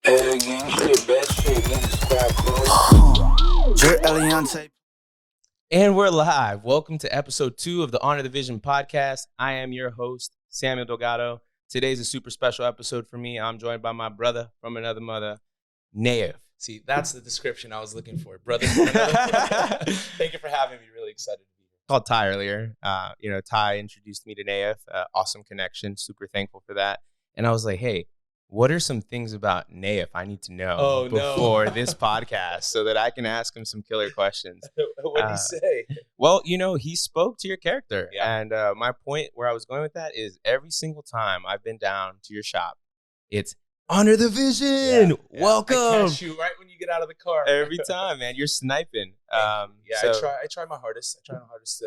Gang shit, best shit, getting the squad close. Jer Eliante. And we're live. Welcome to episode 2 of the Honor the Vision podcast. I am your host, Samuel Delgado. Today's a super special episode for me. I'm joined by my brother from another mother, Nayef. See, that's the description I was looking for. Brother from another mother. Thank you for having me. Really excited to be here. Called Ty earlier. Ty introduced me to Nayef. Awesome connection. Super thankful for that. And I was like, hey, what are some things about Nayef I need to know before this podcast so that I can ask him some killer questions? What did he say? Well, he spoke to your character. Yeah. And my point where I was going with that is every single time I've been down to your shop, it's Honor the Vision. Yeah. Welcome. I catch you right when you get out of the car. Every time, man. You're sniping. I try my hardest. I try my hardest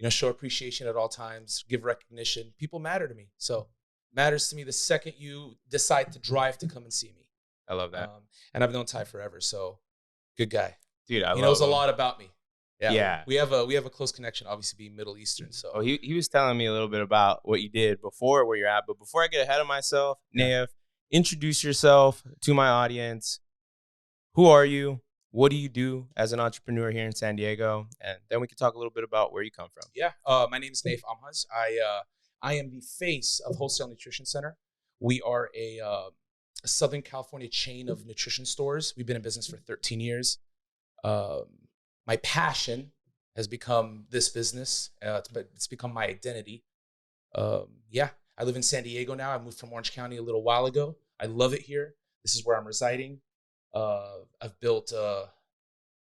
to, show appreciation at all times, give recognition. People matter to me. So matters to me the second you decide to drive to come and see me. I love that. And I've known Ty forever, so good guy. Dude, he knows a lot about me. Yeah. We have a close connection, obviously being Middle Eastern. So he was telling me a little bit about what you did before where you're at. But before I get ahead of myself, Nayef, introduce yourself to my audience. Who are you? What do you do as an entrepreneur here in San Diego? And then we can talk a little bit about where you come from. Yeah. My name is Nayef. I am the face of Wholesale Nutrition Center. We are a Southern California chain of nutrition stores. We've been in business for 13 years. My passion has become this business, but it's become my identity. I live in San Diego now. I moved from Orange County a little while ago. I love it here. This is where I'm residing. I've built,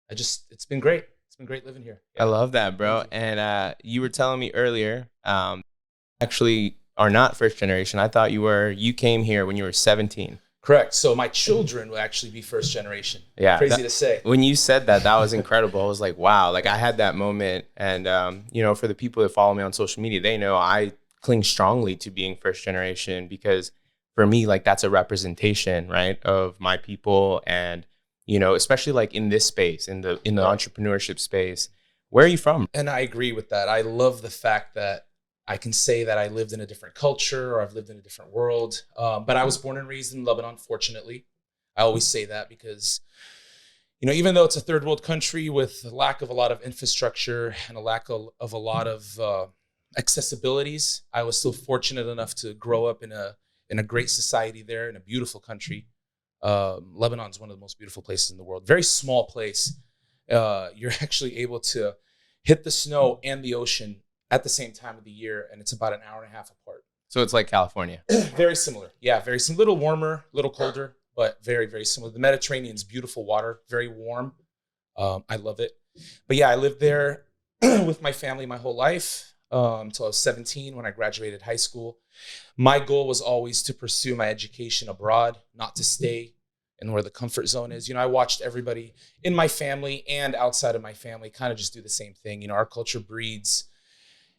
it's been great. It's been great living here. Yeah. I love that, bro. And you were telling me earlier, actually are not first generation. I thought you came here when you were 17. Correct. So my children will actually be first generation. Yeah. Crazy to say. When you said that was incredible. I was like, wow, like I had that moment. And, for the people that follow me on social media, they know I cling strongly to being first generation because for me, like that's a representation, right, of my people. And, especially like in this space, in the entrepreneurship space. Where are you from? And I agree with that. I love the fact that I can say that I lived in a different culture or I've lived in a different world. But I was born and raised in Lebanon, fortunately. I always say that because, even though it's a third world country with a lack of a lot of infrastructure and a lack of a lot of accessibilities, I was still fortunate enough to grow up in a great society there, in a beautiful country. Lebanon's one of the most beautiful places in the world. Very small place. You're actually able to hit the snow and the ocean at the same time of the year, and it's about an hour and a half apart. So it's like California. Very similar. Yeah, very similar. A little warmer, a little colder, but very, very similar. The Mediterranean's beautiful water, very warm. I love it. But yeah, I lived there with my family my whole life until I was 17 when I graduated high school. My goal was always to pursue my education abroad, not to stay in where the comfort zone is. I watched everybody in my family and outside of my family kind of just do the same thing. Our culture breeds.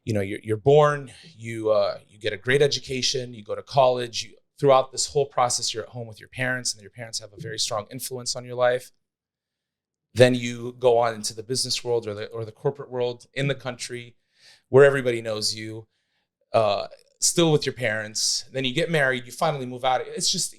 You're born, you get a great education, you go to college. Throughout this whole process, you're at home with your parents, and your parents have a very strong influence on your life. Then you go on into the business world or the corporate world in the country, where everybody knows you, still with your parents. Then you get married, you finally move out. It's just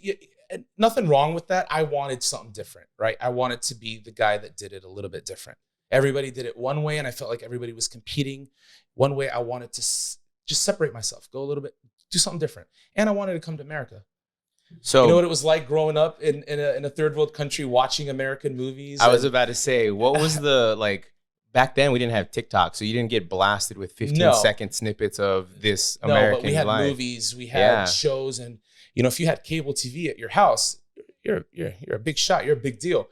nothing wrong with that. I wanted something different, right? I wanted to be the guy that did it a little bit different. Everybody did it one way, and I felt like everybody was competing one way. I wanted to just separate myself, go a little bit, do something different. And I wanted to come to America. So you know what it was like growing up in a third world country watching American movies? I was about to say, what was back then we didn't have TikTok, so you didn't get blasted with 15-second snippets of this American life. No, but we had movies, we had shows, and if you had cable TV at your house, you're a big shot, you're a big deal.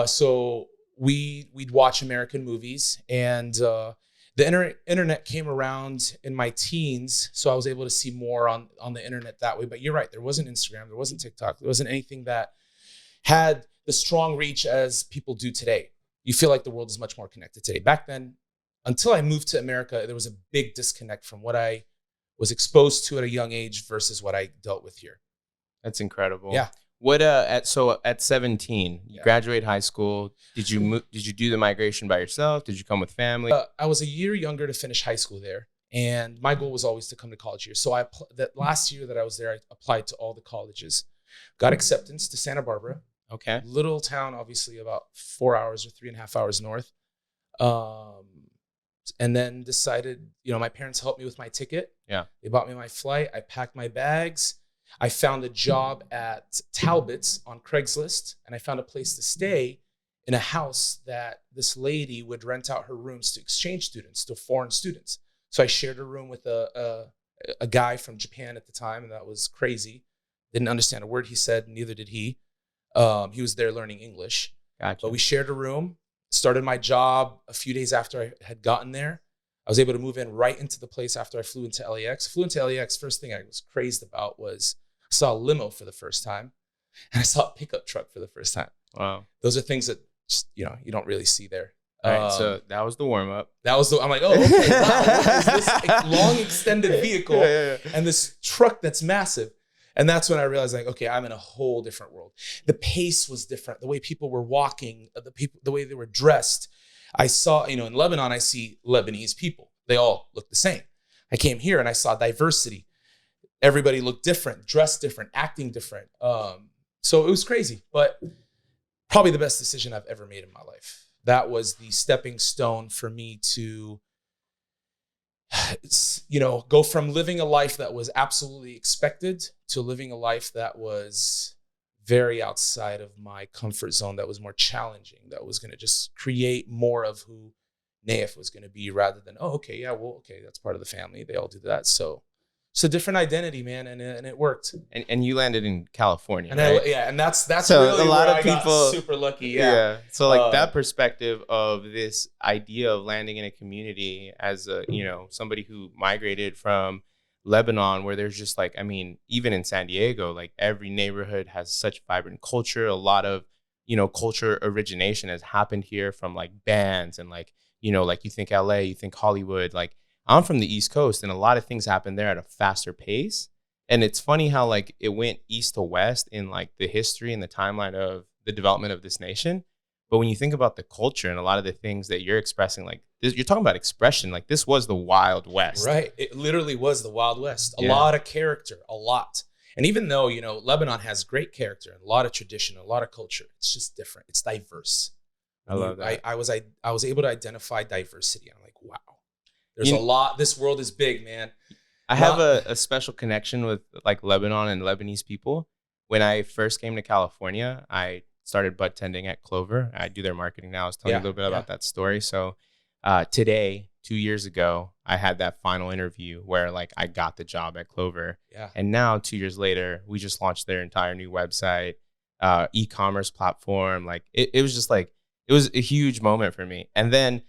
So we'd watch American movies, and the internet came around in my teens, so I was able to see more on the internet that way. But you're right, there wasn't Instagram, there wasn't TikTok, there wasn't anything that had the strong reach as people do today. You feel like the world is much more connected today. Back then, until I moved to America, there was a big disconnect from what I was exposed to at a young age versus what I dealt with here. That's incredible. Yeah. What at 17, you graduate high school. Did you do the migration by yourself? Did you come with family? I was a year younger to finish high school there, and my goal was always to come to college here. So that last year that I was there, I applied to all the colleges got acceptance to Santa Barbara. Okay. Little town, obviously about 4 hours or 3.5 hours north. And then decided, my parents helped me with my ticket. Yeah. They bought me my flight. I packed my bags. I found a job at Talbot's on Craigslist, and I found a place to stay in a house that this lady would rent out her rooms to exchange students, to foreign students. So I shared a room with a guy from Japan at the time, and that was crazy. Didn't understand a word he said, neither did he. He was there learning English. Gotcha. But we shared a room, started my job a few days after I had gotten there. I was able to move in right into the place after I flew into LAX. First thing I was crazed about was I saw a limo for the first time, and I saw a pickup truck for the first time. Wow. Those are things that just, you don't really see there. All right, so that was the warm up. I'm like, oh, okay, wow, what is this long extended vehicle and this truck that's massive? And that's when I realized, like, okay, I'm in a whole different world. The pace was different. The way people were walking, the way they were dressed. I saw, in Lebanon, I see Lebanese people. They all look the same. I came here and I saw diversity. Everybody looked different, dressed different, acting different. So it was crazy, but probably the best decision I've ever made in my life. That was the stepping stone for me to, go from living a life that was absolutely expected to living a life that was very outside of my comfort zone, that was more challenging, that was going to just create more of who Nayef was going to be, rather than, that's part of the family. They all do that. So it's a different identity, man, and it worked. And you landed in California, and right? and that's so really a lot where of people I got super lucky. Yeah. So like that perspective of this idea of landing in a community as a somebody who migrated from Lebanon, where there's just like, even in San Diego, like every neighborhood has such vibrant culture. A lot of culture origination has happened here from like bands and like like you think LA, you think Hollywood, like. I'm from the East Coast, and a lot of things happen there at a faster pace. And it's funny how like it went east to west in like the history and the timeline of the development of this nation. But when you think about the culture and a lot of the things that you're expressing, like this, you're talking about expression, like this was the Wild West. Right. It literally was the Wild West. A lot of character, a lot. And even though, Lebanon has great character and a lot of tradition, a lot of culture, it's just different. It's diverse. I love that. I was able to identify diversity. I'm like, wow. There's a lot. This world is big, man. I have a special connection with like Lebanon and Lebanese people. When I first came to California, I started bud tending at Clover. I do their marketing now. I was telling you a little bit about that story. So today, 2 years ago, I had that final interview where like I got the job at Clover. Yeah. And now 2 years later, we just launched their entire new website, e-commerce platform. Like it was just like, it was a huge moment for me. And then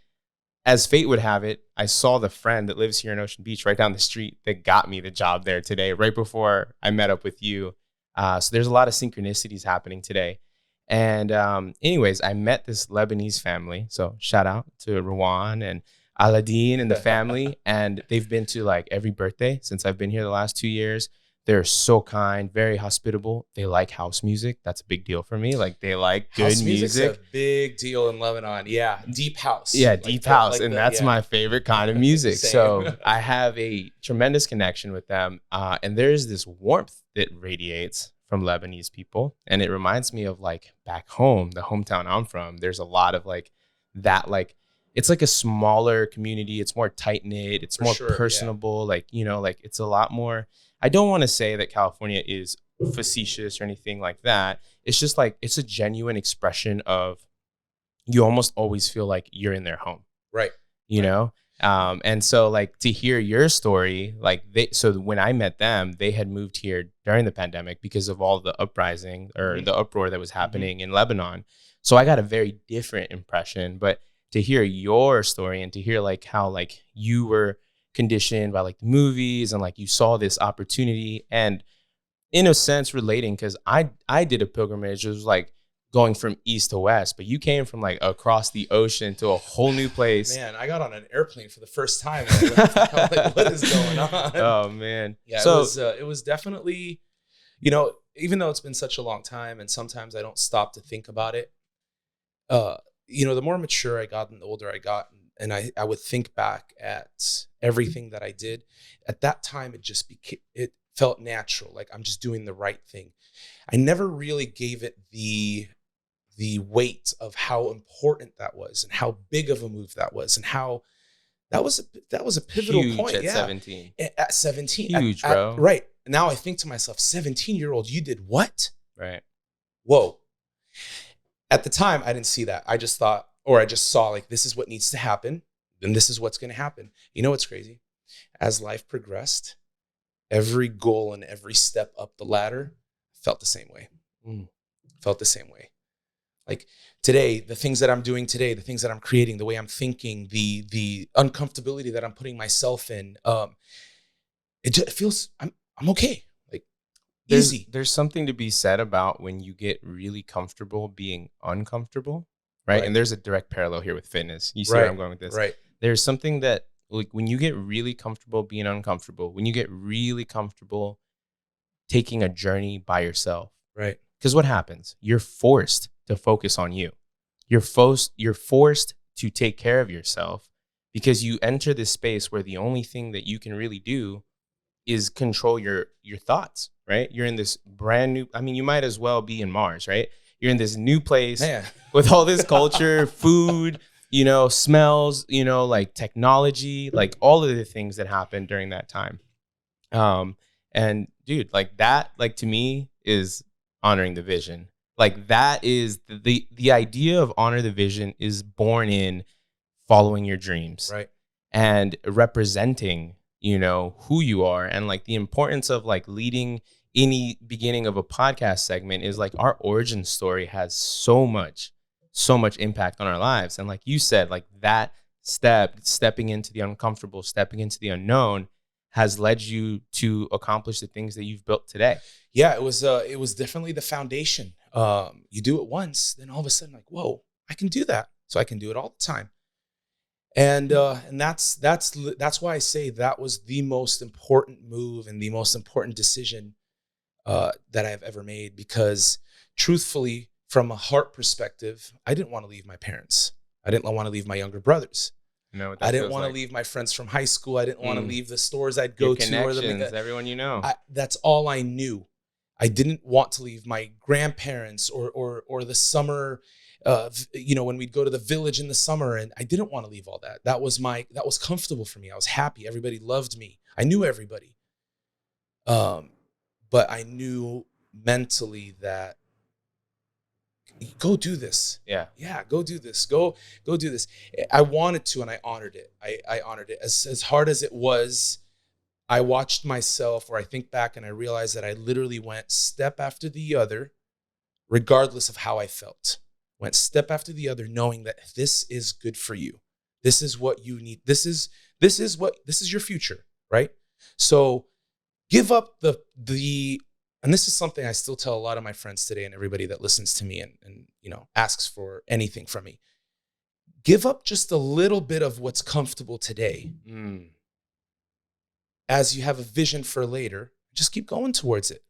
as fate would have it, I saw the friend that lives here in Ocean Beach right down the street that got me the job there today, right before I met up with you. So there's a lot of synchronicities happening today. And anyways, I met this Lebanese family. So shout out to Rawan and Aladdin and the family. And they've been to like every birthday since I've been here the last 2 years. They're so kind, very hospitable. They like house music. That's a big deal for me. Like they like good house music's music. A big deal in Lebanon. Yeah, deep house. Yeah, deep house, and that's my favorite kind of music. Same. So I have a tremendous connection with them, and there's this warmth that radiates from Lebanese people, and it reminds me of like back home, the hometown I'm from. There's a lot of like that, like it's like a smaller community. It's more tight knit. It's more personable. Like like it's a lot more. I don't want to say that California is facetious or anything like that. It's just like, it's a genuine expression of, you almost always feel like you're in their home. Right. You know? And so like to hear your story, like so when I met them, they had moved here during the pandemic because of all the uprising or the uproar that was happening in Lebanon. So I got a very different impression, but to hear your story and to hear like how like you were conditioned by like the movies and like you saw this opportunity and in a sense relating, because I did a pilgrimage. It was like going from east to west, but you came from like across the ocean to a whole new place. Man, I got on an airplane for the first time. I'm like, what is going on? Oh man. Yeah, so it was definitely, even though it's been such a long time and sometimes I don't stop to think about it, the more mature I got and the older I got, and I would think back at everything that I did at that time, it just became, felt natural. Like I'm just doing the right thing. I never really gave it the weight of how important that was and how big of a move that was and how that was a pivotal Huge point. at Yeah. 17. At 17. Huge, bro. Right. Now I think to myself, 17-year-old, you did what? Right. Whoa. At the time, I didn't see that. I just thought, or I just saw like, this is what needs to happen. And this is what's going to happen. You know what's crazy? As life progressed, every goal and every step up the ladder felt the same way. Felt the same way. Like today, the things that I'm doing today, the things that I'm creating, the way I'm thinking, the uncomfortability that I'm putting myself in, it feels, I'm okay. Like easy. There's something to be said about when you get really comfortable being uncomfortable, right? And there's a direct parallel here with fitness. You see where I'm going with this? Right. There's something that, like, when you get really comfortable being uncomfortable, when you get really comfortable taking a journey by yourself, right? Because what happens? You're forced to focus on you. You're forced to take care of yourself because you enter this space where the only thing that you can really do is control your thoughts, right? You're in this brand new, I mean, you might as well be in Mars, right? You're in this new place with all this culture, food, you know, smells, you know, like technology, like all of the things that happened during that time. And dude, like that, like to me is honoring the vision. Like that is the idea of honor the vision is born in following your dreams, right? And representing, you know, who you are. And like the importance of like leading any beginning of a podcast segment is like our origin story has so much impact on our lives. And like you said, like that stepping into the uncomfortable, stepping into the unknown has led you to accomplish the things that you've built today. Yeah, it was definitely the foundation. You do it once, then all of a sudden, like, whoa, I can do that. So I can do it all the time. And that's why I say that was the most important move and the most important decision that I've ever made. Because truthfully, from a heart perspective, I didn't want to leave my parents. I didn't want to leave my younger brothers. No, I didn't want to leave my friends from high school. I didn't want to leave the stores I'd go to. Or everyone you know. That's all I knew. I didn't want to leave my grandparents or the summer, you know, when we'd go to the village in the summer, and I didn't want to leave all that. That was comfortable for me. I was happy. Everybody loved me. I knew everybody. But I knew mentally that go do this. Yeah, go do this. Go do this. I wanted to, and I honored it. I honored it as hard as it was. I watched myself, or I think back and I realized that I literally went step after the other, regardless of how I felt. Went step after the other, knowing that this is good for you. This is what you need. This is your future, right? So give up and this is something I still tell a lot of my friends today and everybody that listens to me and you know, asks for anything from me. Give up just a little bit of what's comfortable today. As you have a vision for later, just keep going towards it.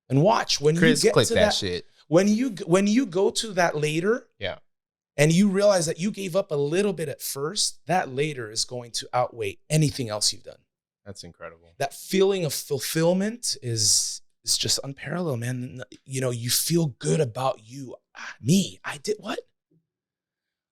And watch when Chris, you get click to that shit. When you go to that later, and you realize that you gave up a little bit at first, that later is going to outweigh anything else you've done. That's incredible. That feeling of fulfillment is just unparalleled, man. You know, you feel good about you. Me, I did what?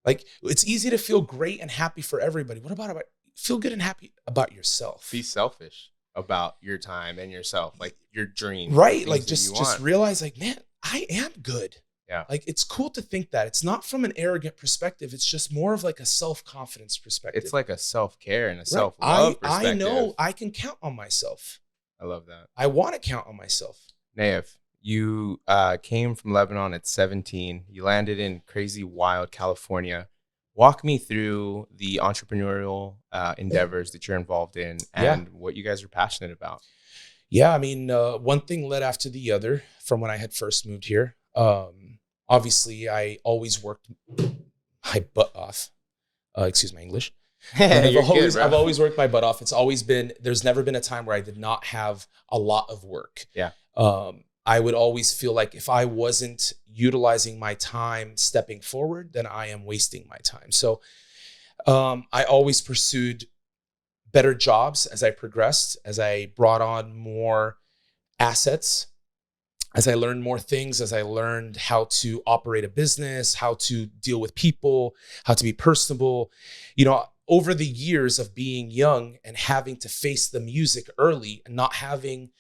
Like, it's easy to feel great and happy for everybody. What about feel good and happy about yourself? Be selfish about your time and yourself, like your dreams. Right. Like just realize like, man, I am good. Yeah. Like, it's cool to think that. It's not from an arrogant perspective. It's just more of like a self-confidence perspective. It's like a self-care and a self-love perspective. I know I can count on myself. I love that. I want to count on myself. Nayef, you came from Lebanon at 17. You landed in crazy, wild California. Walk me through the entrepreneurial endeavors that you're involved in and what you guys are passionate about. Yeah, I mean, one thing led after the other from when I had first moved here. Obviously, I always worked my butt off. Excuse my English. I've always worked my butt off. There's never been a time where I did not have a lot of work. Yeah. I would always feel like if I wasn't utilizing my time stepping forward, then I am wasting my time. So I always pursued better jobs as I progressed, as I brought on more assets, as I learned more things, as I learned how to operate a business, how to deal with people, how to be personable, over the years of being young and having to face the music early and not having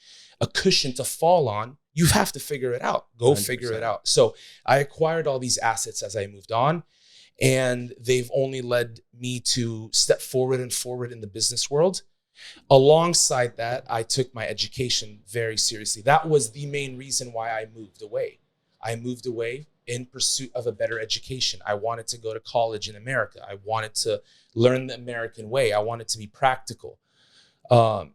a cushion to fall on, you have to figure it out. Go 100%. figure it out. So I acquired all these assets as I moved on, and they've only led me to step forward and forward in the business world. Alongside that, I took my education very seriously. That was the main reason why I moved away. I moved away in pursuit of a better education. I wanted to go to college in America. I wanted to learn the American way. I wanted to be practical.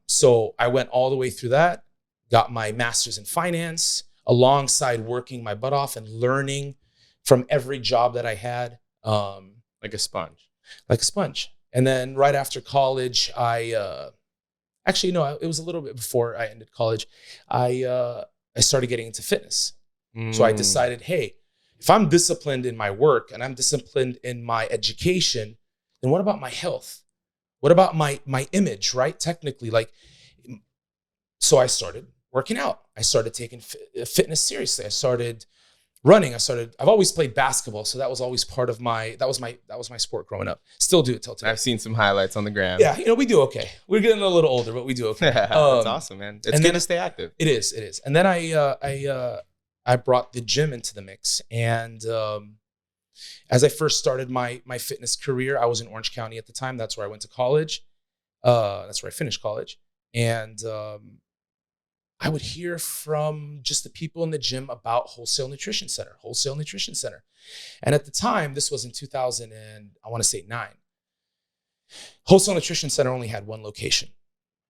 So I went all the way through that, got my master's in finance, alongside working my butt off and learning from every job that I had. Like a sponge. Like a sponge. And then right after college, actually, no, it was a little bit before I ended college. I started getting into fitness. So I decided, hey, if I'm disciplined in my work and I'm disciplined in my education, then what about my health? What about my image, right? Technically, so I started working out. I started taking fitness seriously. I started running. I've always played basketball. So that was always part of that was my sport growing up. Still do it till today. I've seen some highlights on the gram. Yeah, we do okay. We're getting a little older, but we do okay. That's awesome, man. It's good to stay active. It is. And then I brought the gym into the mix. And as I first started my fitness career, I was in Orange County at the time. That's where I went to college. That's where I finished college. And I would hear from just the people in the gym about Wholesale Nutrition Center. And at the time, this was in 2009. Wholesale Nutrition Center only had one location,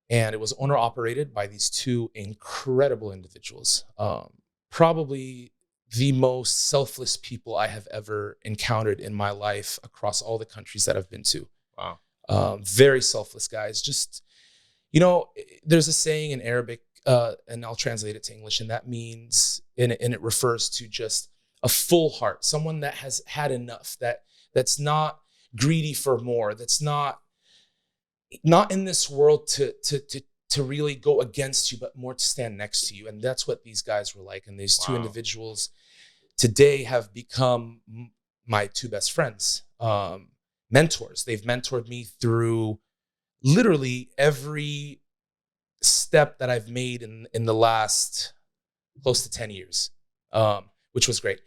and it was owner operated by these two incredible individuals. Probably the most selfless people I have ever encountered in my life across all the countries that I've been to. Wow. Very selfless guys. Just, there's a saying in Arabic, and I'll translate it to English, and that means, and it refers to just a full heart, someone that has had enough, that's not greedy for more, that's not in this world to really go against you, but more to stand next to you. And that's what these guys were like. And these two individuals today have become my two best friends, mentors. They've mentored me through literally every step that I've made in the last close to 10 years, which was great.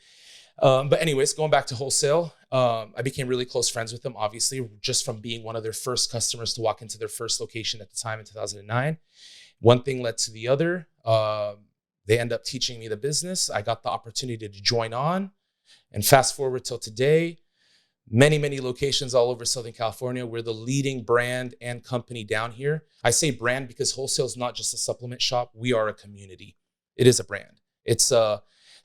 But anyways, going back to Wholesale, I became really close friends with them, obviously, just from being one of their first customers to walk into their first location at the time in 2009. One thing led to the other. They end up teaching me the business. I got the opportunity to join on, and fast forward till today, many, many locations all over Southern California. We're the leading brand and company down here. I say brand because Wholesale is not just a supplement shop. We are a community. It is a brand. It's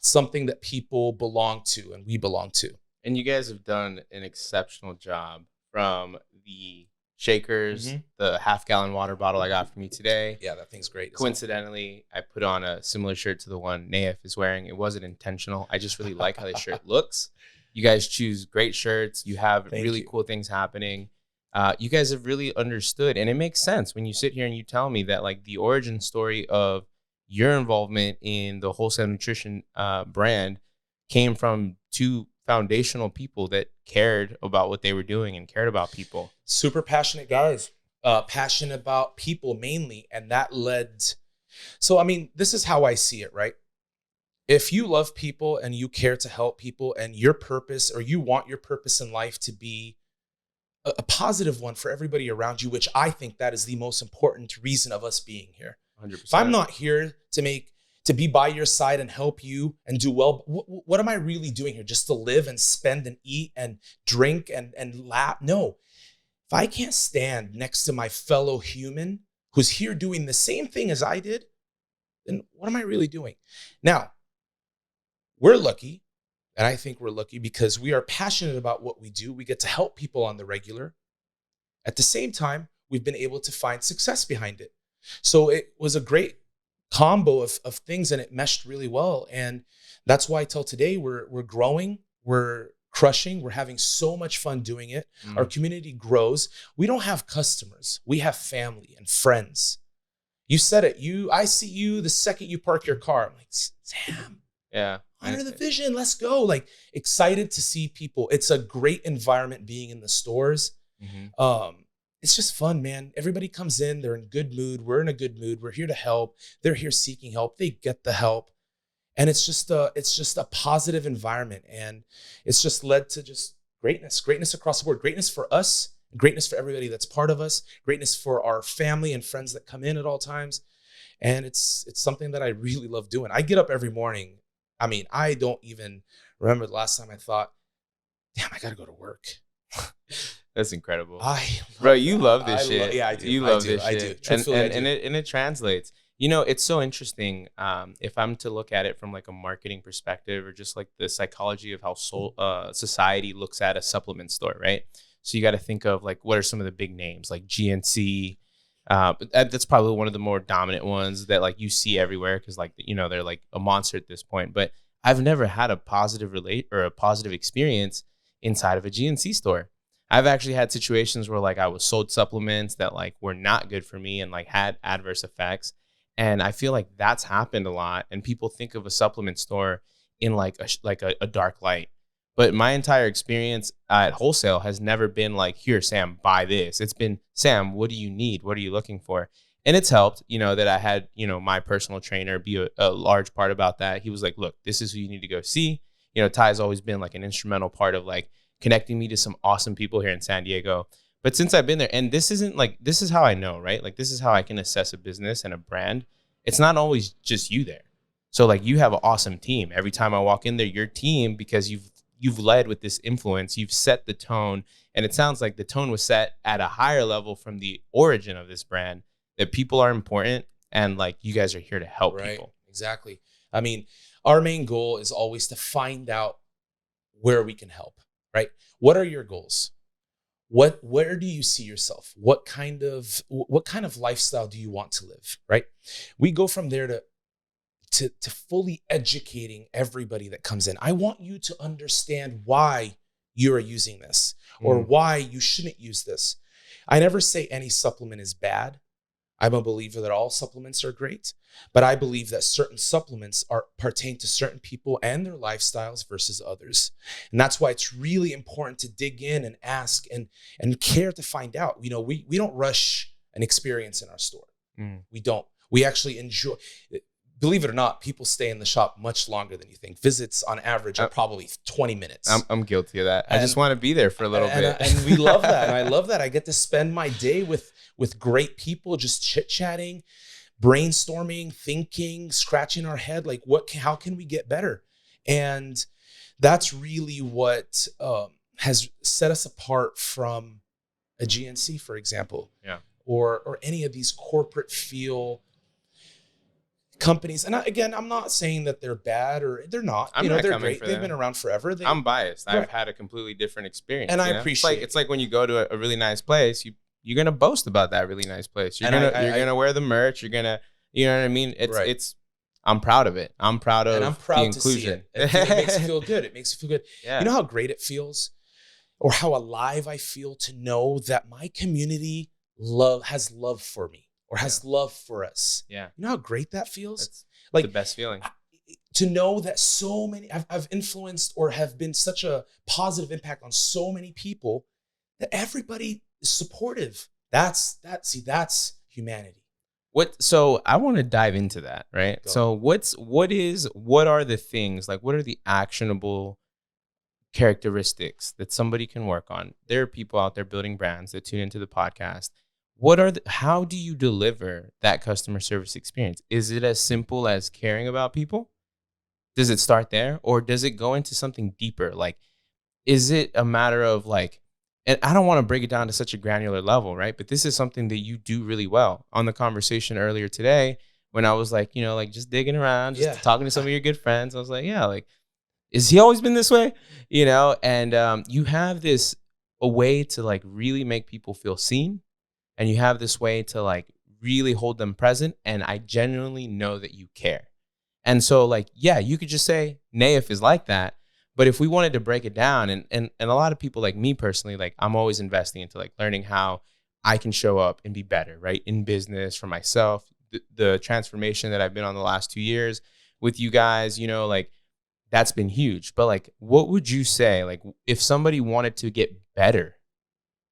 something that people belong to, and we belong to. And you guys have done an exceptional job, from the shakers, the half-gallon water bottle I got from you today. Yeah, that thing's great. Coincidentally, I put on a similar shirt to the one Nayef is wearing. It wasn't intentional. I just really like how the shirt looks. You guys choose great shirts. You have really cool things happening. You guys have really understood, and it makes sense when you sit here and you tell me that, like, the origin story of your involvement in the Wholesale Nutrition brand came from two foundational people that cared about what they were doing and cared about people. Super passionate guys, passionate about people mainly. And that led. So, I mean, this is how I see it, right? If you love people and you care to help people, and your purpose, or you want your purpose in life to be a positive one for everybody around you, which I think that is the most important reason of us being here. 100%. If I'm not here to be by your side and help you and do well, what am I really doing here? Just to live and spend and eat and drink and laugh? No. If I can't stand next to my fellow human who's here doing the same thing as I did, then what am I really doing? Now, we're lucky, and I think we're lucky because we are passionate about what we do. We get to help people on the regular. At the same time, we've been able to find success behind it. So it was a great combo of things, and it meshed really well. And that's why till today we're growing, we're crushing, we're having so much fun doing it. Our community grows. We don't have customers. We have family and friends. You said it. I see you the second you park your car. I'm like, Sam, Yeah. honor the vision. Let's go. Like, excited to see people. It's a great environment being in the stores. It's just fun, man. Everybody comes in, they're in good mood. We're in a good mood. We're here to help. They're here seeking help. They get the help. And it's just a positive environment. And it's just led to just greatness across the board, greatness for us, greatness for everybody that's part of us, greatness for our family and friends that come in at all times. And it's something that I really love doing. I get up every morning. I mean, I don't even remember the last time I thought, damn, I got to go to work. That's incredible. Bro, you love this shit. Yeah, I do. You love this shit. I do. Truthfully, I do. And it translates. You know, it's so interesting. If I'm to look at it from like a marketing perspective, or just like the psychology of how society looks at a supplement store, right? So you got to think of like, what are some of the big names like GNC? That's probably one of the more dominant ones that like you see everywhere, because like, you know, they're like a monster at this point. But I've never had a positive experience inside of a GNC store. I've actually had situations where like I was sold supplements that like were not good for me and like had adverse effects. And I feel like that's happened a lot. And people think of a supplement store in like a dark light. But my entire experience at wholesale has never been like, here, Sam, buy this. It's been, Sam, what do you need? What are you looking for? And it's helped, you know, that I had, you know, my personal trainer be a large part about that. He was like, look, this is who you need to go see. You know, Ty's always been like an instrumental part of like connecting me to some awesome people here in San Diego. But since I've been there, and this is how I know, right? Like, this is how I can assess a business and a brand. It's not always just you there. So like, you have an awesome team. Every time I walk in there, your team, because you've led with this influence, you've set the tone. And it sounds like the tone was set at a higher level from the origin of this brand, that people are important and like you guys are here to help people. Exactly. I mean, our main goal is always to find out where we can help, right? What are your goals? Where do you see yourself? What kind of lifestyle do you want to live, right? We go from there to fully educating everybody that comes in. I want you to understand why you are using this or why you shouldn't use this. I never say any supplement is bad. I'm a believer that all supplements are great, but I believe that certain supplements pertain to certain people and their lifestyles versus others. And that's why it's really important to dig in and ask and care to find out. You know, we don't rush an experience in our store. We don't. We actually enjoy. Believe it or not, people stay in the shop much longer than you think. Visits on average are probably 20 minutes. I'm guilty of that. I just want to be there for a little bit. And we love that. And I love that. I get to spend my day with great people, just chit-chatting, brainstorming, thinking, scratching our head. Like, how can we get better? And that's really what has set us apart from a GNC, for example. Yeah. Or any of these corporate feel companies. And again, I'm not saying that they're bad or they're not. They're great. They've been around forever. I'm biased. Right. I've had a completely different experience. And I appreciate it. It's like when you go to a really nice place, you're going to boast about that really nice place. You're going to wear the merch. You're going to, you know what I mean? I'm proud of it. I'm proud of the inclusion. To see it. It makes you feel good. It makes you feel good. Yeah. You know how great it feels, or how alive I feel to know that my community has love for me. Or has love for us. Yeah. You know how great that feels? That's like the best feeling. To know that so many, I've influenced or have been such a positive impact on so many people, that everybody is supportive. That's humanity. So I want to dive into that, right? Go. So what are the things, like what are the actionable characteristics that somebody can work on? There are people out there building brands that tune into the podcast. How do you deliver that customer service experience? Is it as simple as caring about people? Does it start there? Or does it go into something deeper? Like, is it a matter of like, and I don't want to break it down to such a granular level, right? But this is something that you do really well. On the conversation earlier today, when I was like, you know, like just digging around, just talking to some of your good friends, I was like, yeah, like, is he always been this way? You know, and you have a way to like really make people feel seen. And you have this way to like really hold them present. And I genuinely know that you care. And so like, yeah, you could just say Nayef is like that. But if we wanted to break it down, and a lot of people like me personally, like I'm always investing into like learning how I can show up and be better, right? In business, for myself, the transformation that I've been on the last 2 years with you guys, you know, like that's been huge. But like, what would you say, like, if somebody wanted to get better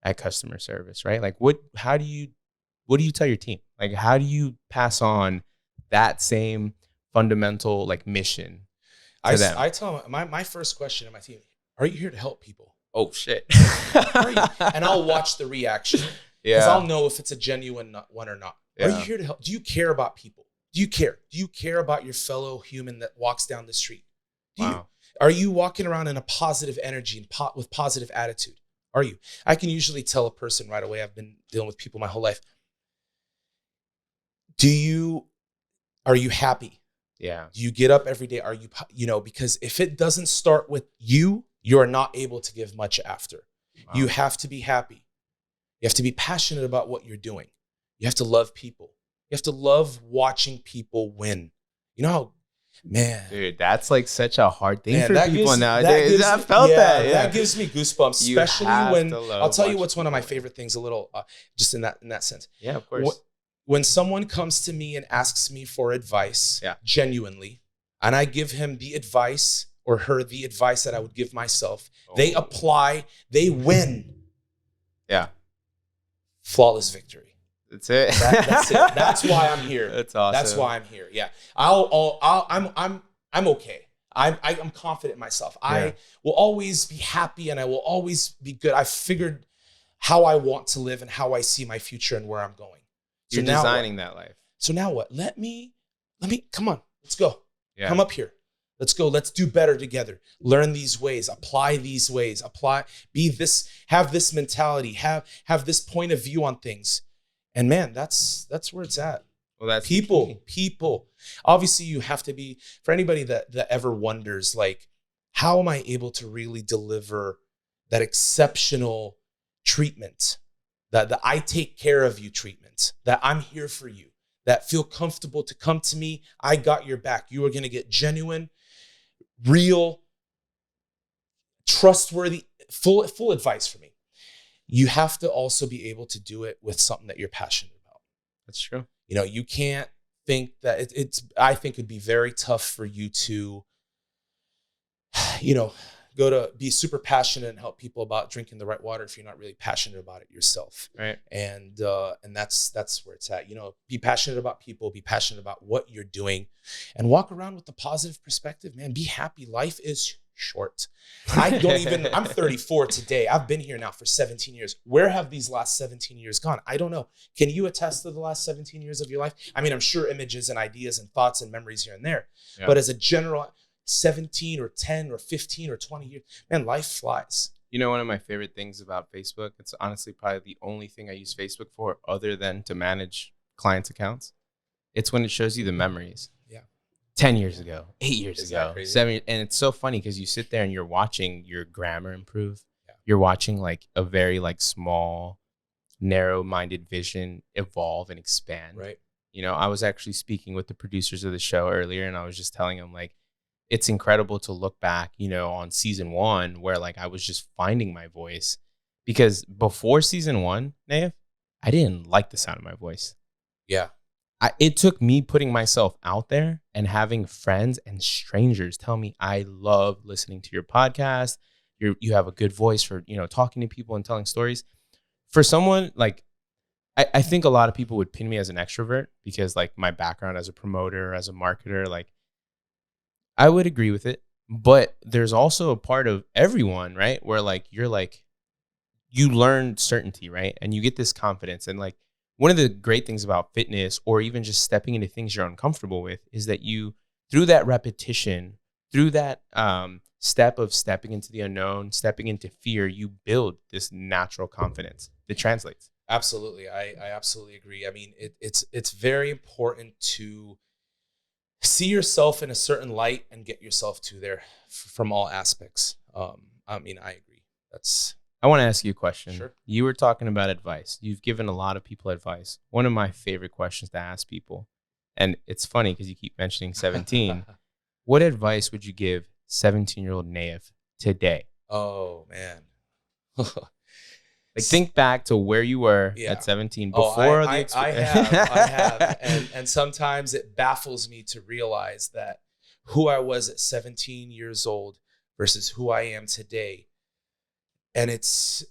at customer service, right? Like, what do you tell your team? Like, how do you pass on that same fundamental like mission to them? I tell them, my first question to my team, are you here to help people? Oh shit. Are you? And I'll watch the reaction because I'll know if it's a genuine one or not. Are you here to help? Do you care about people? Do you care? Do you care about your fellow human that walks down the street? Are you walking around in a positive energy and with positive attitude? Are you? I can usually tell a person right away. I've been dealing with people my whole life. Are you happy? Yeah. Do you get up every day? Are you, because if it doesn't start with you, you're not able to give much after. Wow. You have to be happy. You have to be passionate about what you're doing. You have to love people. You have to love watching people win. You know how, man. Dude, that's like such a hard thing for people nowadays. I felt that. Yeah. That gives me goosebumps, especially when, I'll tell you what's one of my favorite things, just in that sense. Yeah, of course. When someone comes to me and asks me for advice, genuinely, and I give him the advice or her the advice that I would give myself, they apply, they win. Yeah. Flawless victory. That's it. That's it. That's why I'm here. That's awesome. That's why I'm here. Yeah. I'm okay. I'm confident in myself. Yeah. I will always be happy and I will always be good. I figured how I want to live and how I see my future and where I'm going. So you're designing that life. So now what? Let me come on. Let's go. Yeah. Come up here. Let's go. Let's do better together. Learn these ways. Apply these ways. Have this mentality. Have this point of view on things. And man, that's where it's at. Well, that's people. Obviously, you have to be, for anybody that ever wonders, like, how am I able to really deliver that exceptional treatment, that I take care of you treatment, that I'm here for you, that feel comfortable to come to me. I got your back. You are going to get genuine, real, trustworthy, full advice from me. You have to also be able to do it with something that you're passionate about. That's true. You can't think that I think it'd be very tough for you to, go to be super passionate and help people about drinking the right water if you're not really passionate about it yourself. Right. And that's where it's at. Be passionate about people, be passionate about what you're doing, and walk around with a positive perspective, man. Be happy. Life is short. I'm 34 today. I've been here now for 17 years. Where have these last 17 years gone? I don't know. Can you attest to the last 17 years of your life? I mean, I'm sure images and ideas and thoughts and memories here and there, but as a general 17 or 10 or 15 or 20 years, man, life flies. One of my favorite things about Facebook, it's honestly probably the only thing I use Facebook for other than to manage clients' accounts. It's when it shows you the memories. 10 years ago, 8 years ago, 7 years. And it's so funny because you sit there and you're watching your grammar improve. Yeah. You're watching like a very like small, narrow-minded vision evolve and expand. Right. I was actually speaking with the producers of the show earlier and I was just telling them like, it's incredible to look back, on season 1 where like I was just finding my voice, because before season 1, Nayef, I didn't like the sound of my voice. Yeah. It took me putting myself out there and having friends and strangers tell me, I love listening to your podcast. You have a good voice for, talking to people and telling stories. For someone like, I think a lot of people would pin me as an extrovert because like my background as a promoter, as a marketer, like I would agree with it. But there's also a part of everyone, right? Where like, you learn certainty, right? And you get this confidence and like, one of the great things about fitness or even just stepping into things you're uncomfortable with is that you, through that repetition, through that step of stepping into the unknown, stepping into fear, you build this natural confidence that translates. Absolutely. I absolutely agree. I mean, it's very important to see yourself in a certain light and get yourself to there from all aspects. I agree. I want to ask you a question. Sure. You were talking about advice. You've given a lot of people advice. One of my favorite questions to ask people, and it's funny because you keep mentioning 17. What advice would you give 17-year-old Nayef today? Oh, man. Like think back to where you were at 17 before the experience. I have. And sometimes it baffles me to realize that who I was at 17 years old versus who I am today. And it's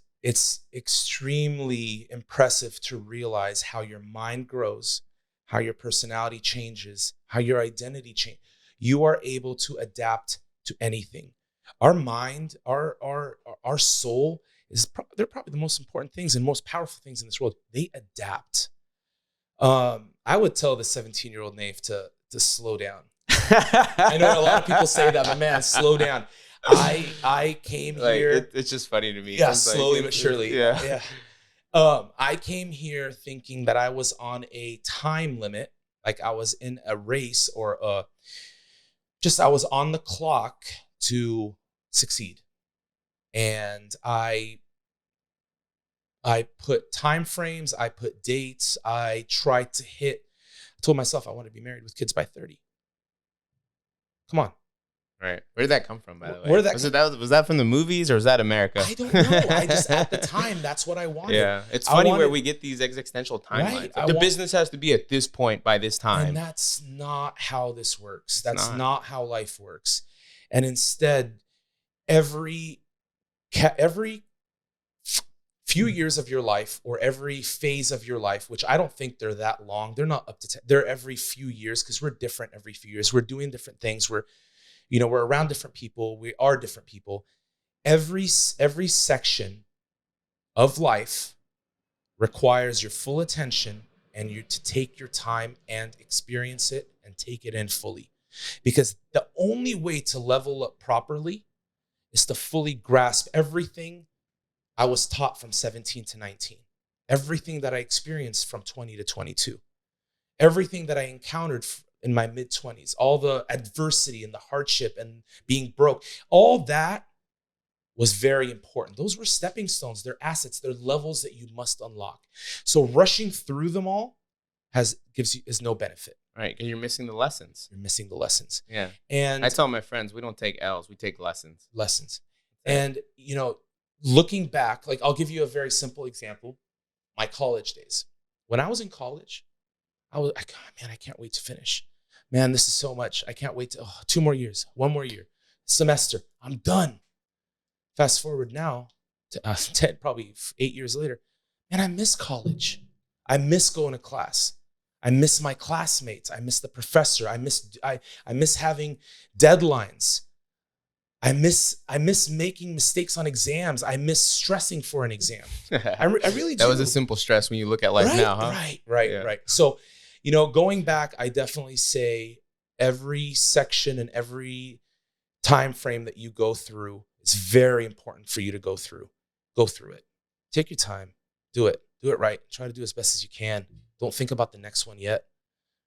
extremely impressive to realize how your mind grows, how your personality changes, how your identity changes. You are able to adapt to anything. Our mind, our soul they're probably the most important things and most powerful things in this world. They adapt. I would tell the 17-year-old Nayef to slow down. I know a lot of people say that, but man, slow down. I came here. It's just funny to me. Yeah, slowly but surely. Yeah. I came here thinking that I was on a time limit, like I was in a race or I was on the clock to succeed. And I put time frames, I put dates, I told myself I want to be married with kids by 30. Come on. Right. Where did that come from, by the way? Was that from the movies or was that America? I don't know. I just, at the time, that's what I wanted. Yeah. It's funny where we get these existential timelines. Right? The business has to be at this point by this time. And that's not how this works. That's not how life works. And instead, every few years of your life or every phase of your life, which I don't think they're that long. They're not up to 10. They're every few years because we're different every few years. We're doing different things. We're around different people. We are different people. Every section of life requires your full attention and you to take your time and experience it and take it in fully. Because the only way to level up properly is to fully grasp everything I was taught from 17 to 19, everything that I experienced from 20 to 22, everything that I encountered in my mid-20s, all the adversity and the hardship and being broke, all that was very important. Those were stepping stones, they're assets, they're levels that you must unlock. So rushing through them all is no benefit. Right, because you're missing the lessons. You're missing the lessons. Yeah. And I tell my friends, we don't take L's, we take lessons. And, looking back, like I'll give you a very simple example. My college days. When I was in college, I was like, oh, man, I can't wait to finish. Man, this is so much. I can't wait to 2 more years, 1 more year, semester. I'm done. Fast forward now to probably 8 years later. Man, I miss college. I miss going to class. I miss my classmates. I miss the professor. I miss having deadlines. I miss making mistakes on exams. I miss stressing for an exam. I really do. That was a simple stress when you look at life now, huh? Right. So, going back, I definitely say every section and every time frame that you go through, it's very important for you to go through. Go through it. Take your time. Do it. Do it right. Try to do as best as you can. Don't think about the next one yet.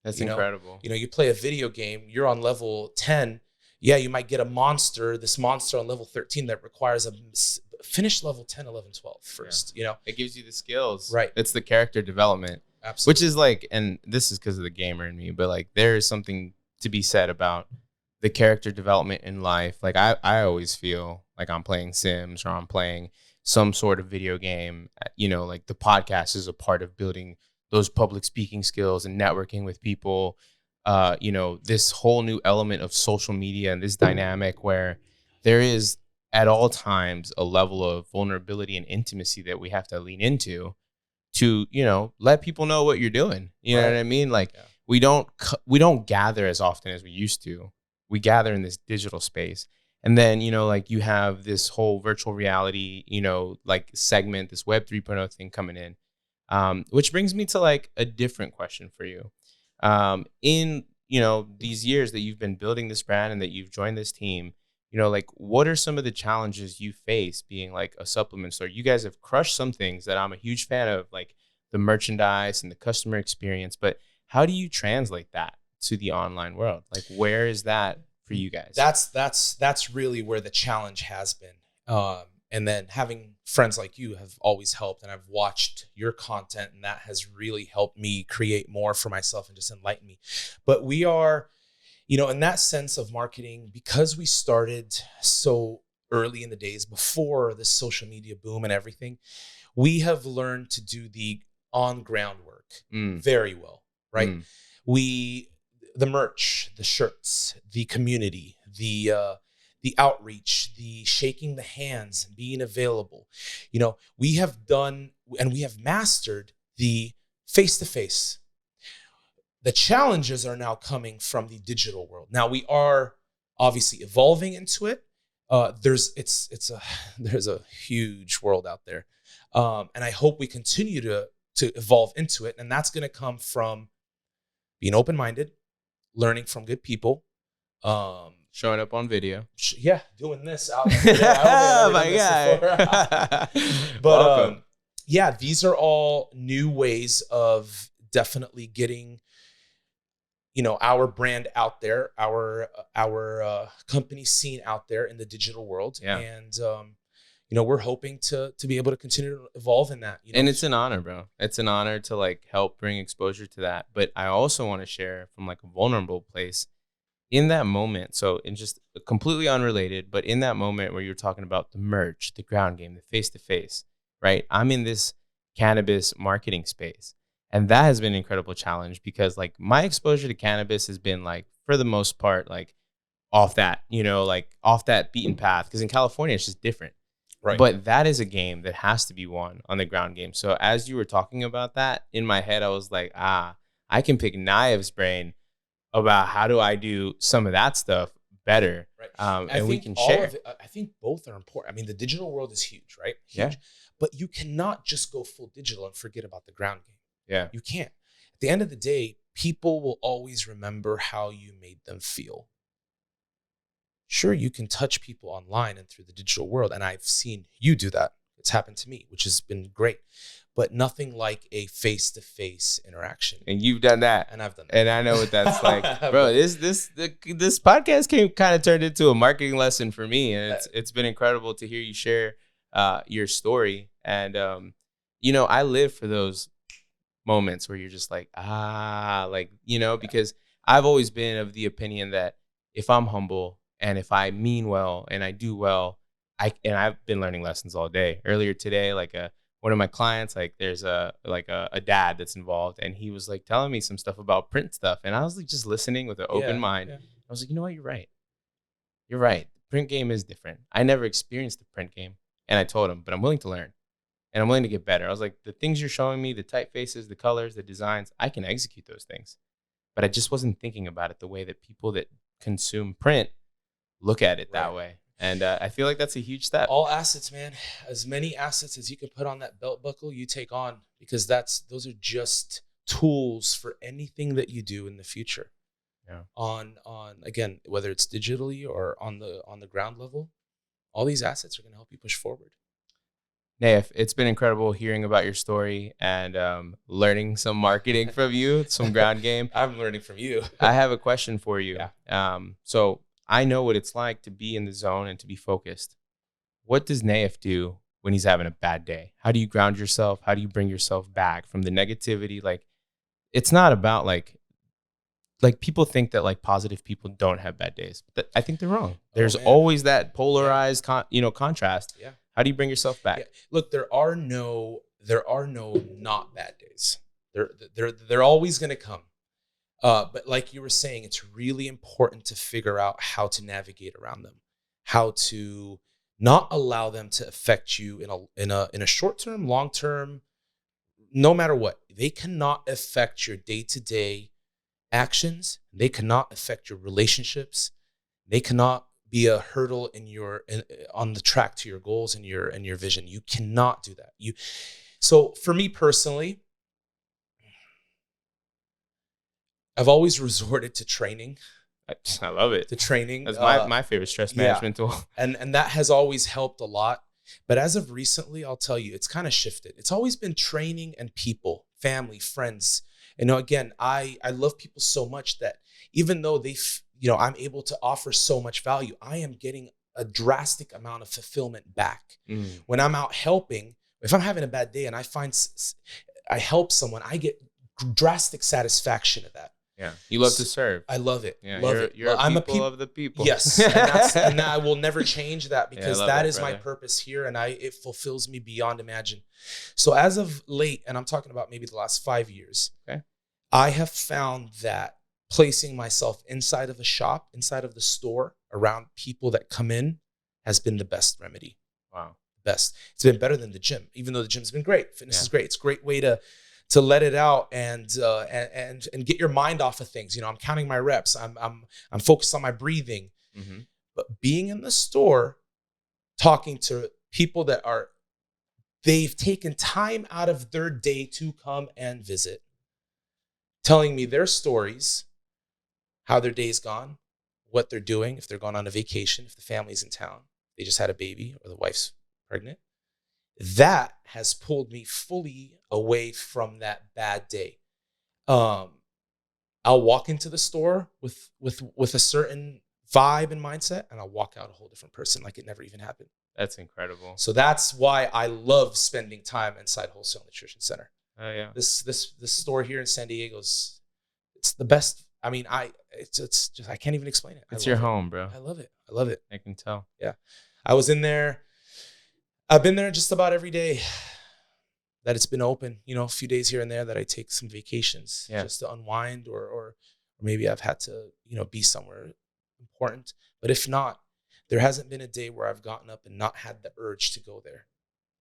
That's incredible. You play a video game, you're on level 10. Yeah, you might get this monster on level 13 that requires finish level 10, 11, 12 first, It gives you the skills. Right. It's the character development. Absolutely. Which is like, and this is because of the gamer in me, but like there is something to be said about the character development in life. Like I always feel like I'm playing Sims or I'm playing some sort of video game, like the podcast is a part of building those public speaking skills and networking with people. This whole new element of social media and this dynamic where there is at all times a level of vulnerability and intimacy that we have to lean into to, let people know what you're doing. You know what I mean? Like we don't gather as often as we used to. We gather in this digital space. And then, like you have this whole virtual reality, like segment, this Web 3.0 thing coming in, which brings me to like a different question for you. In these years that you've been building this brand and that you've joined this team, like what are some of the challenges you face being like a supplement store? You guys have crushed some things that I'm a huge fan of, like the merchandise and the customer experience, but how do you translate that to the online world? Like where is that for you guys? That's really where the challenge has been. And then having friends like you have always helped, and I've watched your content, and that has really helped me create more for myself and just enlighten me. But we are, in that sense of marketing, because we started so early in the days before the social media boom and everything, we have learned to do the on ground work very well, right? The merch, the shirts, the community, the outreach, the shaking the hands, being available. We have done and we have mastered the face-to-face. The challenges are now coming from the digital world. Now we are obviously evolving into it. There's a huge world out there, and I hope we continue to evolve into it. And that's going to come from being open-minded, learning from good people, showing up on video. Doing this out there. Oh my God. But these are all new ways of definitely getting our brand out there, our company seen out there in the digital world. And we're hoping to be able to continue to evolve in that. And it's an honor, bro. It's an honor to like help bring exposure to that. But I also want to share from like a vulnerable place in that moment. So in just completely unrelated, but in that moment where you're talking about the merch, the ground game, the face-to-face, right? I'm in this cannabis marketing space. And that has been an incredible challenge because like my exposure to cannabis has been like, for the most part, like off that, like off that beaten path. Because in California, it's just different. Right. But that is a game that has to be won on the ground game. So as you were talking about that, in my head, I was like, I can pick Nayef's brain about how do I do some of that stuff better. Right. And we can share. I think both are important. I mean, the digital world is huge, right? Yeah. Huge. But you cannot just go full digital and forget about the ground game. Yeah. You can't. At the end of the day, people will always remember how you made them feel. Sure, you can touch people online and through the digital world, and I've seen you do that. It's happened to me, which has been great. But nothing like a face-to-face interaction. And you've done that. And I've done that. And I know what that's like. Bro, this podcast kind of turned into a marketing lesson for me. And it's been incredible to hear you share your story. And, I live for those moments where you're just like, because I've always been of the opinion that if I'm humble and if I mean well and I do well, I've been learning lessons all day. Earlier today, like one of my clients, like there's a dad that's involved, and he was like telling me some stuff about print stuff, and I was like just listening with an open mind. I was like, you know what, you're right. The print game is different. I never experienced the print game, and I told him, but I'm willing to learn. And I'm willing to get better. I was like, the things you're showing me, the typefaces, the colors, the designs, I can execute those things. But I just wasn't thinking about it the way that people that consume print look at it that way. And I feel like that's a huge step. All assets, man. As many assets as you can put on that belt buckle, you take on, because those are just tools for anything that you do in the future. Yeah. On again, whether it's digitally or on the ground level, all these assets are going to help you push forward. Nayef, it's been incredible hearing about your story and learning some marketing from you, some ground game. I'm learning from you. I have a question for you. Yeah. So I know what it's like to be in the zone and to be focused. What does Nayef do when he's having a bad day? How do you ground yourself? How do you bring yourself back from the negativity? Like, it's not about like people think that like positive people don't have bad days. But I think they're wrong. There's always that polarized, contrast. Yeah. How do you bring yourself back? Yeah. Look, there are no not bad days. They're always going to come. But like you were saying, it's really important to figure out how to navigate around them, how to not allow them to affect you in a short term, long term, no matter what. They cannot affect your day-to-day actions. They cannot affect your relationships. They cannot be a hurdle on the track to your goals and your vision. You cannot do that. So for me personally, I've always resorted to training. I love it. To training. That's my favorite stress management tool. And that has always helped a lot. But as of recently, I'll tell you, it's kind of shifted. It's always been training and people, family, friends. Again, I love people so much that even though I'm able to offer so much value, I am getting a drastic amount of fulfillment back. When I'm out helping. If I'm having a bad day and I help someone, I get drastic satisfaction of that. Yeah. You love to serve. I love it. Yeah. Love it. You're I'm a people of the people. Yes, and I will never change that because love that it, is my brother. purpose here, and it fulfills me beyond imagine. So as of late, and I'm talking about maybe the last 5 years, Okay. I have found that placing myself inside of a shop, inside of the store, around people that come in, has been the best remedy. Wow. Best. It's been better than the gym, even though the gym's been great. Fitness is great. It's a great way to let it out and get your mind off of things. You know, I'm counting my reps. I'm focused on my breathing. Mm-hmm. But being in the store, talking to people that they've taken time out of their day to come and visit, telling me their stories, how their day's gone, what they're doing, if they're going on a vacation, if the family's in town, they just had a baby or the wife's pregnant. That has pulled me fully away from that bad day. I'll walk into the store with a certain vibe and mindset, and I'll walk out a whole different person, like it never even happened. That's incredible. So that's why I love spending time inside Wholesale Nutrition Center. Oh yeah. This store here in San Diego's, it's the best. I mean, it's just, I can't even explain it. It's your home, bro. I love it. I love it. I can tell. Yeah. I was in there. I've been there just about every day that it's been open, you know, a few days here and there that I take some vacations just to unwind or maybe I've had to, you know, be somewhere important. But if not, there hasn't been a day where I've gotten up and not had the urge to go there.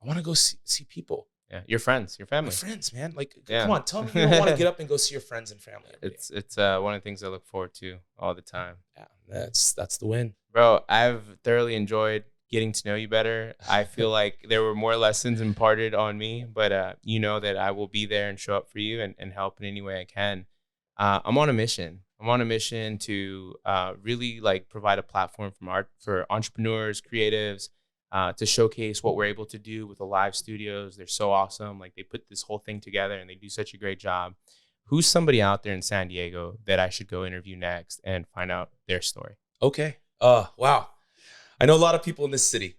I want to go see people. Yeah. Your friends, your family. My friends, man. Like, Yeah. come on, tell me you don't want to get up and go see your friends and family. every day. It's one of the things I look forward to all the time. Yeah, that's the win. Bro, I've thoroughly enjoyed getting to know you better. I feel like there were more lessons imparted on me, but you know that I will be there and show up for you and help in any way I can. I'm on a mission. I'm on a mission to really like provide a platform for entrepreneurs, creatives, to showcase what we're able to do with the live studios. They're so awesome. Like they put this whole thing together and they do such a great job. Who's somebody out there in San Diego that I should go interview next and find out their story? Okay. Wow. I know a lot of people in this city,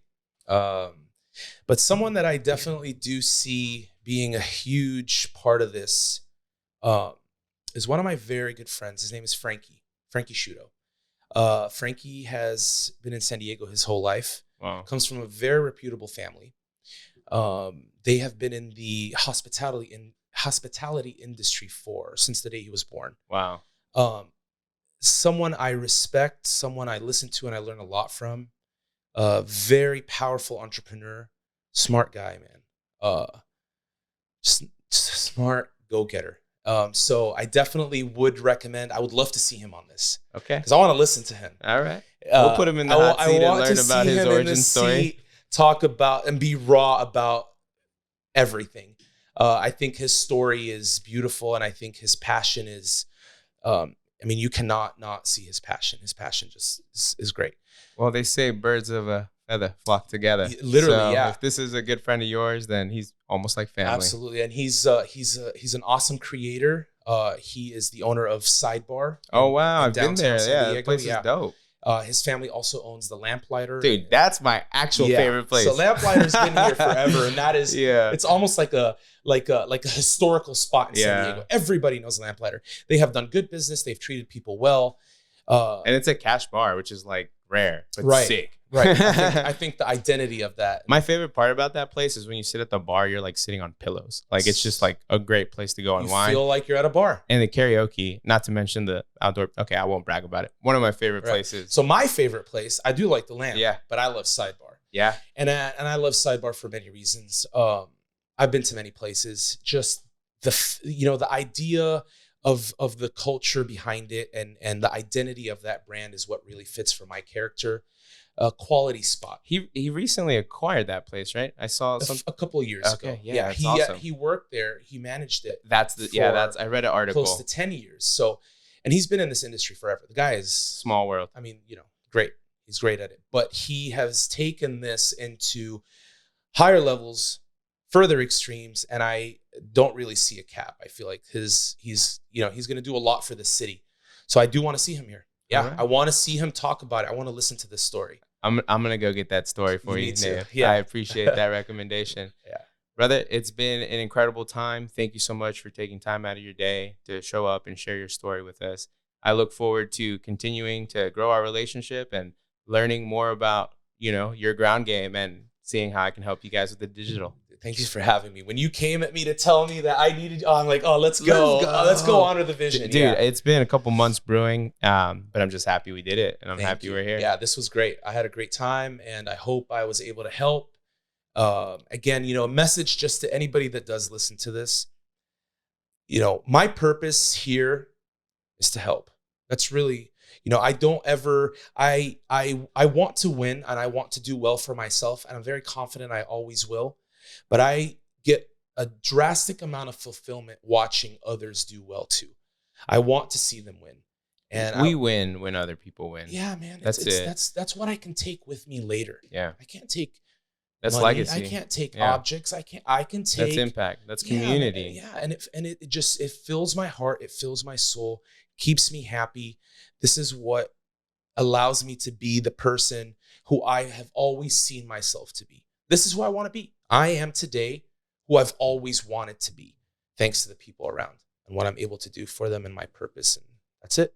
but someone that I definitely do see being a huge part of this is one of my very good friends. His name is Frankie Shudo. Frankie has been in San Diego his whole life. Wow. Comes from a very reputable family. They have been in the hospitality industry since the day he was born. Wow. Someone I respect, someone I listen to and I learn a lot from. Very powerful entrepreneur, smart guy, man. Smart go-getter. So I definitely would recommend. I would love to see him on this. Okay. Because I want to listen to him. All right. We'll put him in the hot seat and learn about his origin story. Talk about and be raw about everything. I think his story is beautiful, and I think his passion is. I mean, you cannot not see his passion. His passion just is great. Well, they say birds of a feather flock together. Literally, so yeah. If this is a good friend of yours, then he's almost like family. Absolutely, and he's an awesome creator. He is the owner of Sidebar. Oh wow, I've been there. San Yeah, Diego. that place is dope. His family also owns the Lamplighter. Dude, that's my actual favorite place. So Lamplighter's been here forever, and that is it's almost like a historical spot in San Diego. Everybody knows Lamplighter. They have done good business. They've treated people well. And it's a cash bar, which is like rare, but sick. Right. I think the identity of that. My favorite part about that place is when you sit at the bar, you're like sitting on pillows. Like it's just like a great place to go unwind. You feel like you're at a bar. And the karaoke, not to mention the outdoor. Okay, I won't brag about it. One of my favorite places. So my favorite place, I do like the Lamp. Yeah. But I love Sidebar. Yeah. And I love Sidebar for many reasons. I've been to many places. Just the idea of the culture behind it and the identity of that brand is what really fits for my character. A quality spot. He recently acquired that place, right? I saw a couple of years ago. Yeah, that's awesome. He worked there. He managed it. I read an article. Close to 10 years. So, and he's been in this industry forever. The guy is small world. I mean, great. He's great at it. But he has taken this into higher levels, further extremes, and I don't really see a cap. I feel like he's going to do a lot for the city. So I do want to see him here. Yeah, right. I want to see him talk about it. I want to listen to this story. I'm gonna go get that story for you, Nayef. Yeah. I appreciate that recommendation. Yeah. Brother, it's been an incredible time. Thank you so much for taking time out of your day to show up and share your story with us. I look forward to continuing to grow our relationship and learning more about, your ground game and seeing how I can help you guys with the digital. Thank you for having me. When you came at me to tell me that I needed, I'm like, oh, let's go. Let's go honor the vision. Dude, It's been a couple months brewing, but I'm just happy we did it, and I'm happy we're here. Yeah, this was great. I had a great time, and I hope I was able to help. Again, a message just to anybody that does listen to this. My purpose here is to help. That's really, I don't ever, I want to win and I want to do well for myself, and I'm very confident I always will. But I get a drastic amount of fulfillment watching others do well too. I want to see them win. And we win when other people win. Yeah, man. That's That's what I can take with me later. Yeah. I can't take that's money. legacy. I can't take objects. I can take that's impact. That's community. Yeah. And it fills my heart. It fills my soul, keeps me happy. This is what allows me to be the person who I have always seen myself to be. This is who I want to be. I am today who I've always wanted to be, thanks to the people around and what I'm able to do for them and my purpose. And that's it.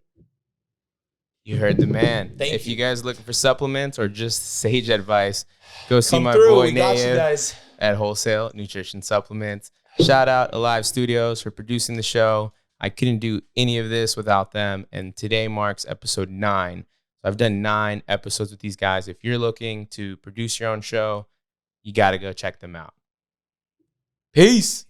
You heard the man. If you guys looking for supplements or just sage advice, go see my boy Nayef at Wholesale Nutrition Supplements. Shout out Alive Studios for producing the show. I couldn't do any of this without them. And today marks episode 9. So I've done 9 episodes with these guys. If you're looking to produce your own show, you got to go check them out. Peace.